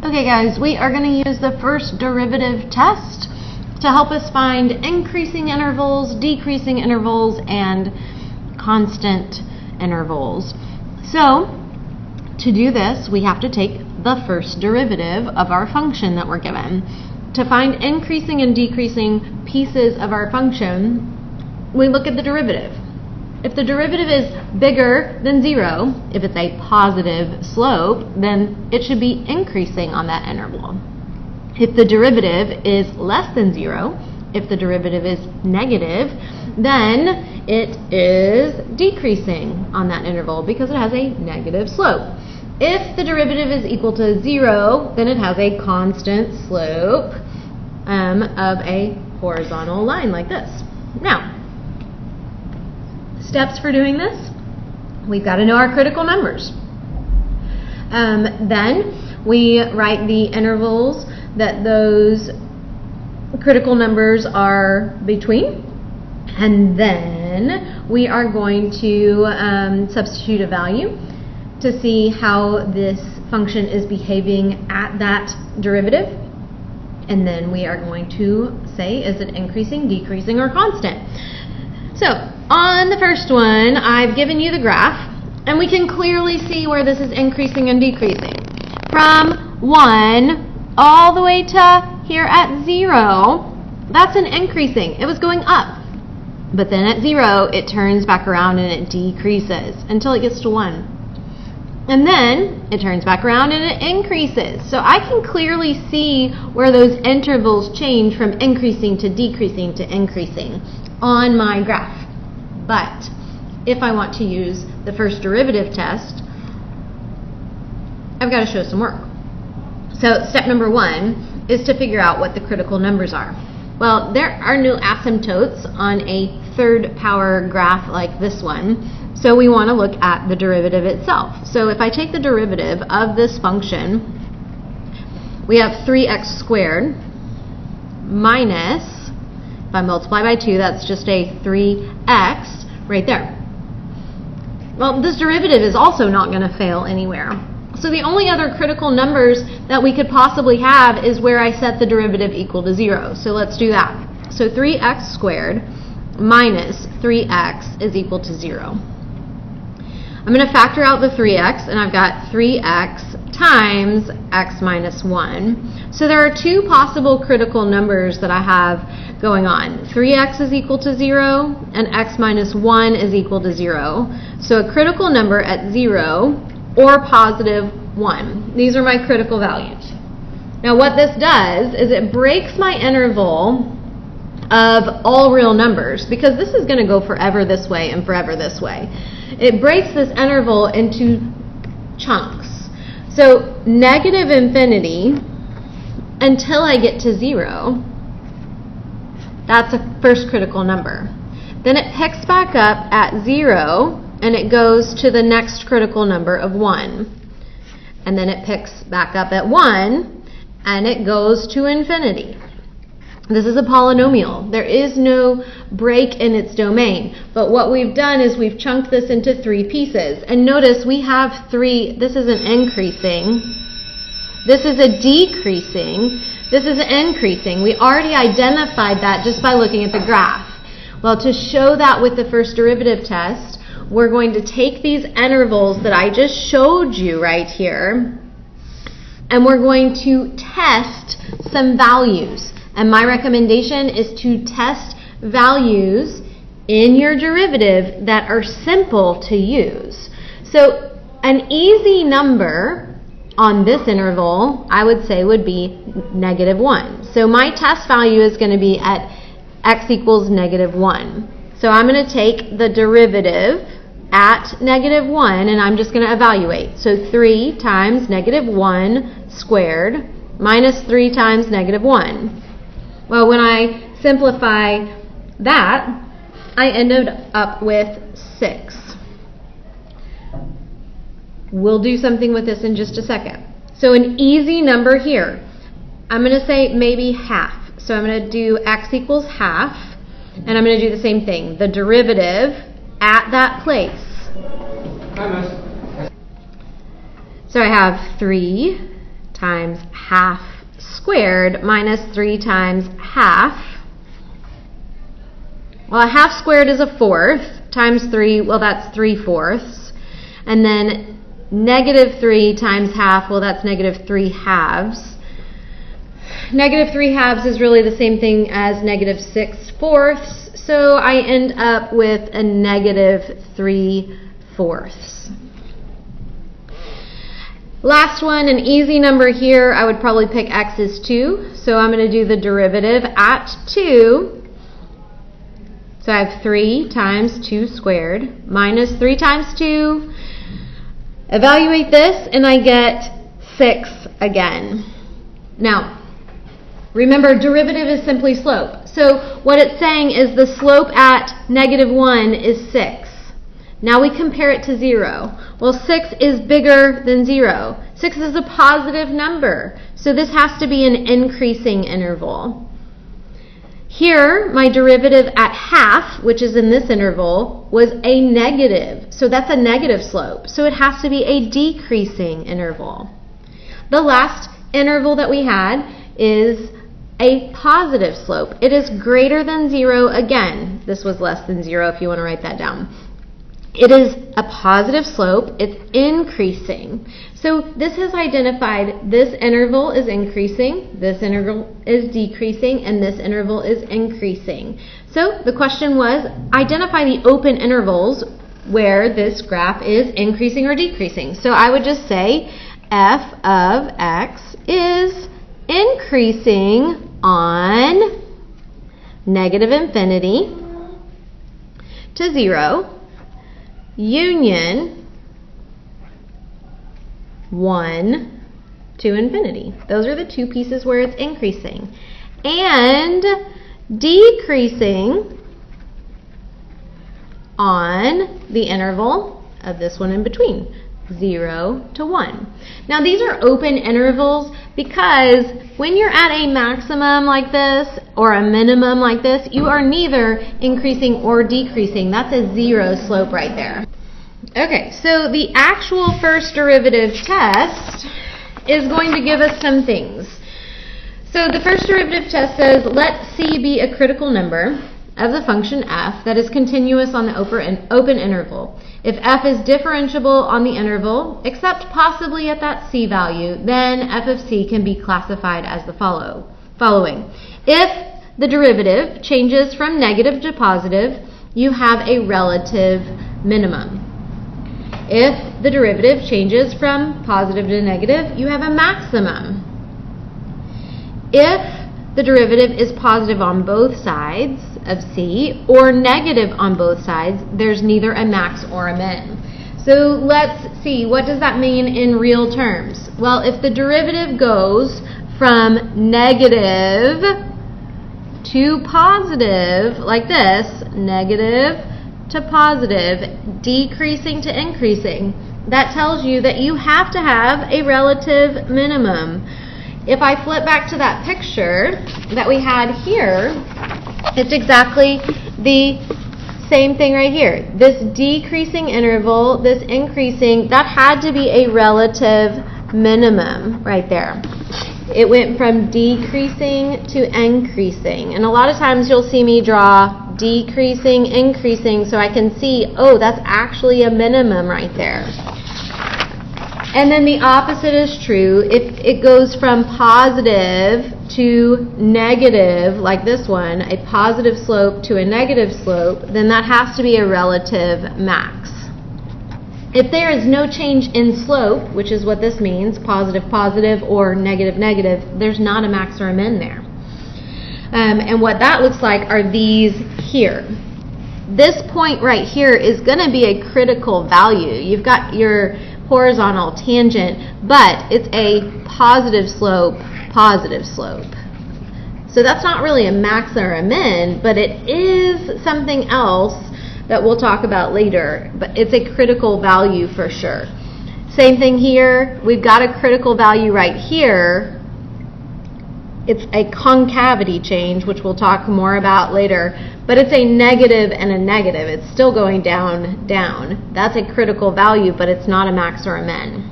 Okay guys, we are going to use the first derivative test to help us find increasing intervals, decreasing intervals, and constant intervals. So, to do this, we have to take the first derivative of our function that we're given. To find increasing and decreasing pieces of our function, we look at the derivative. If the derivative is bigger than 0, if it's a positive slope, then it should be increasing on that interval. If the derivative is less than 0, if the derivative is negative, then it is decreasing on that interval because it has a negative slope. If the derivative is equal to 0, then it has a constant slope of a horizontal line like this. Now, steps for doing this, we've got to know our critical numbers. Then we write the intervals that those critical numbers are between, and then we are going to substitute a value to see how this function is behaving at that derivative, and then we are going to say, is it increasing, decreasing, or constant? So, on the first one, I've given you the graph, and we can clearly see where this is increasing and decreasing. From 1 all the way to here at 0, that's an increasing. It was going up. But then at 0, it turns back around and it decreases until it gets to 1. And then it turns back around and it increases. So I can clearly see where those intervals change from increasing to decreasing to increasing on my graph. But if I want to use the first derivative test, I've got to show some work. So step number 1 is to figure out what the critical numbers are. Well, there are no asymptotes on a third power graph like this one, so we want to look at the derivative itself. So if I take the derivative of this function, we have 3x squared minus, if I multiply by 2, that's just a 3x right there. Well, this derivative is also not going to fail anywhere. So the only other critical numbers that we could possibly have is where I set the derivative equal to 0. So let's do that. So 3x squared minus 3x is equal to 0. I'm going to factor out the 3x, and I've got 3x times x minus 1. So there are two possible critical numbers that I have going on. 3x is equal to 0, and x minus 1 is equal to 0. So a critical number at 0 or positive 1. These are my critical values. Now what this does is it breaks my interval of all real numbers, because this is going to go forever this way and forever this way. It breaks this interval into chunks. So negative infinity until I get to 0, that's a first critical number. Then it picks back up at 0 and it goes to the next critical number of 1. And then it picks back up at 1 and it goes to infinity. This is a polynomial. There is no break in its domain. But what we've done is we've chunked this into 3 pieces. And notice we have 3. This is an increasing. This is a decreasing. This is an increasing. We already identified that just by looking at the graph. Well, to show that with the first derivative test, we're going to take these intervals that I just showed you right here, and we're going to test some values. And my recommendation is to test values in your derivative that are simple to use. So an easy number on this interval, I would say, would be -1. So my test value is going to be at x equals -1. So I'm going to take the derivative at -1 and I'm just going to evaluate. So 3 times -1 squared minus 3 times -1. Well, when I simplify that, I ended up with 6. We'll do something with this in just a second. So an easy number here, I'm going to say maybe half. So I'm going to do x equals half, and I'm going to do the same thing. The derivative at that place. So I have 3 times half squared minus 3 times half. Well, a half squared is a fourth, times 3, well, that's 3/4. And then negative 3 times half, well, that's negative 3 halves. Negative 3 halves is really the same thing as negative 6/4. So I end up with a negative 3/4. Last one, an easy number here, I would probably pick x is 2. So I'm going to do the derivative at 2. So I have 3 times 2 squared minus 3 times 2. Evaluate this and I get 6 again. Now, remember, derivative is simply slope. So what it's saying is the slope at -1 is 6. Now we compare it to 0. Well, 6 is bigger than 0. 6 is a positive number. So this has to be an increasing interval. Here, my derivative at half, which is in this interval, was a negative. So that's a negative slope. So it has to be a decreasing interval. The last interval that we had is a positive slope. It is greater than 0 again. This was less than 0 if you want to write that down. It is a positive slope. It's increasing. So this has identified this interval is increasing, this interval is decreasing, and this interval is increasing. So the question was, identify the open intervals where this graph is increasing or decreasing. So I would just say f of x is increasing on negative infinity to 0, union 1 to infinity. Those are the two pieces where it's increasing. And decreasing on the interval of this one in between, 0 to 1. Now these are open intervals because when you're at a maximum like this or a minimum like this, you are neither increasing or decreasing. That's a 0 slope right there. Okay, so the actual first derivative test is going to give us some things. So the first derivative test says, let C be a critical number of the function f that is continuous on the open interval. If f is differentiable on the interval, except possibly at that c value, then f of c can be classified as the following. If the derivative changes from negative to positive, you have a relative minimum. If the derivative changes from positive to negative, you have a maximum. If the derivative is positive on both sides of c or negative on both sides, there's neither a max or a min. So let's see, what does that mean in real terms? Well, if the derivative goes from negative to positive, like this, negative to positive, decreasing to increasing, that tells you that you have to have a relative minimum. If I flip back to that picture that we had here, it's exactly the same thing right here. This decreasing interval, this increasing, that had to be a relative minimum right there. It went from decreasing to increasing. And a lot of times you'll see me draw decreasing, increasing, so I can see, oh, that's actually a minimum right there. And then the opposite is true. If it goes from positive to negative, like this one, a positive slope to a negative slope, then that has to be a relative max. If there is no change in slope, which is what this means, positive, positive, or negative, negative, there's not a max or a min there. And what that looks like are these here. This point right here is going to be a critical value. You've got your horizontal tangent, but it's a positive slope, positive slope. So that's not really a max or a min, but it is something else that we'll talk about later, but it's a critical value for sure. Same thing here, we've got a critical value right here. It's a concavity change, which we'll talk more about later, but it's a negative and a negative. It's still going down, down. That's a critical value, but it's not a max or a min.